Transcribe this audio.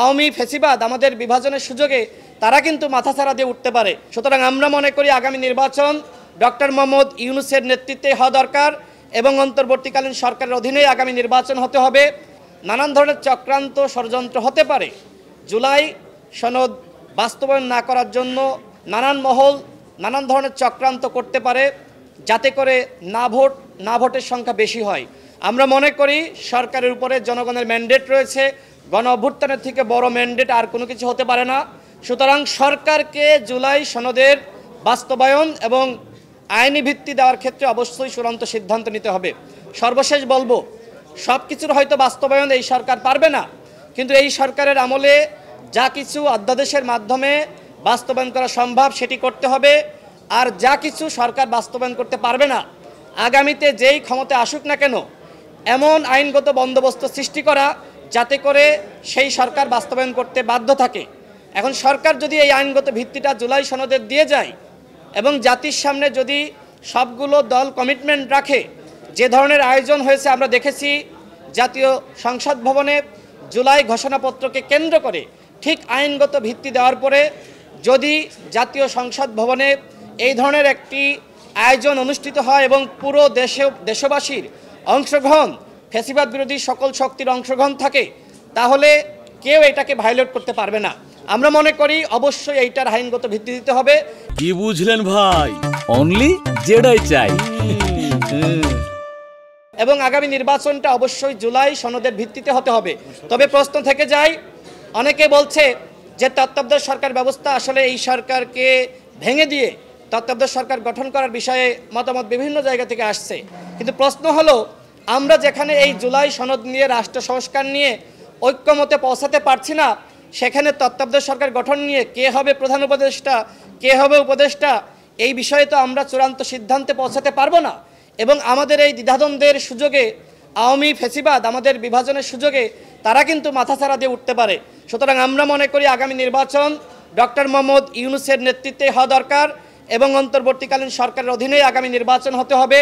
আওয়ামী ফেসিবাদ আমাদের বিভাজনের সুযোগে তারা কিন্তু মাথাছাড়া দিয়ে উঠতে পারে। সুতরাং আমরা মনে করি আগামী নির্বাচন ডক্টর মোহাম্মদ ইউনূসের নেতৃত্বে হওয়া দরকার এবং অন্তর্বর্তীকালীন সরকারের অধীনেই আগামী নির্বাচন হতে হবে। নানান ধরনের চক্রান্ত ষড়যন্ত্র হতে পারে, জুলাই সনদ বাস্তবায়ন না করার জন্য নানান মহল নানান ধরনের চক্রান্ত করতে পারে, যাতে করে না ভোটের সংখ্যা বেশি হয়। আমরা মনে করি সরকারের উপরে জনগণের ম্যান্ডেট রয়েছে, গণ অভ্যুত্থানের থেকে বড় ম্যান্ডেট আর কোনো কিছু হতে পারে না। সুতরাং সরকারকে জুলাই সনদের বাস্তবায়ন এবং আইনি ভিত্তি দেওয়ার ক্ষেত্রে অবশ্যই চূড়ান্ত সিদ্ধান্ত নিতে হবে। সর্বশেষ বলবো, সব কিছুর হয়তো বাস্তবায়ন এই সরকার পারবে না, কিন্তু এই সরকারের আমলে যা কিছু অধ্যাদেশের মাধ্যমে বাস্তবায়ন করা সম্ভব সেটি করতে হবে। আর যা কিছু সরকার বাস্তবায়ন করতে পারবে না, আগামীতে যেই ক্ষমতা আসুক না কেন এমন আইনগত বন্দোবস্ত সৃষ্টি করা যাতে করে সেই সরকার বাস্তবায়ন করতে বাধ্য থাকে। এখন সরকার যদি এই আইনগত ভিত্তিটা জুলাই সনদের দিয়ে যায় এবং জাতির সামনে যদি সবগুলো দল কমিটমেন্ট রাখে, যে ধরনের আয়োজন হয়েছে আমরা দেখেছি জাতীয় সংসদ ভবনে জুলাই ঘোষণাপত্রকে কেন্দ্র করে, ঠিক আইনগত ভিত্তি দেওয়ার পরে যদি জাতীয় সংসদ ভবনে এই ধরনের একটি আয়োজন অনুষ্ঠিত হয় এবং পুরো দেশবাসীর অংশগ্রহণ, ফ্যাসিবাদ বিরোধী সকল শক্তির অংশগ্রহণ থাকে, তাহলে কেউ এটাকে ভায়োলেট করতে পারবে না। আমরা মনে করি অবশ্যই এইটার আইনগত ভিত্তি দিতে হবে। কি বুঝলেন ভাই? অনলি যেটাই চাই। এবং আগামী নির্বাচনটা অবশ্যই জুলাই সনদের ভিত্তিতে হতে হবে। তবে প্রশ্ন থেকে যায়, অনেকে বলছে যে তত্ত্বাবধায়ক সরকার ব্যবস্থা আসলে এই সরকারকে ভেঙে দিয়ে তত্ত্বাবধায়ক সরকার গঠন করার বিষয়ে মতামত বিভিন্ন জায়গা থেকে আসছে। কিন্তু প্রশ্ন হলো, আমরা যেখানে এই জুলাই সনদ নিয়ে রাষ্ট্র সংস্কার নিয়ে ঐক্যমতে পৌঁছাতে পারছি না, সেখানে তত্ত্বাবধায়ক সরকার গঠন নিয়ে কে হবে প্রধান উপদেষ্টা, কে হবে উপদেষ্টা, এই বিষয়ে তো আমরা চূড়ান্ত সিদ্ধান্তে পৌঁছাতে পারবো না। এবং আমাদের এই দ্বিধাদ্বন্দ্বের সুযোগে আওয়ামী ফেসিবাদ আমাদের বিভাজনের সুযোগে তারা কিন্তু মাথাছাড়া দিয়ে উঠতে পারে। সুতরাং আমরা মনে করি আগামী নির্বাচন ডক্টর মোহাম্মদ ইউনূসের নেতৃত্বে হওয়া দরকার এবং অন্তর্বর্তীকালীন সরকারের অধীনেই আগামী নির্বাচন হতে হবে।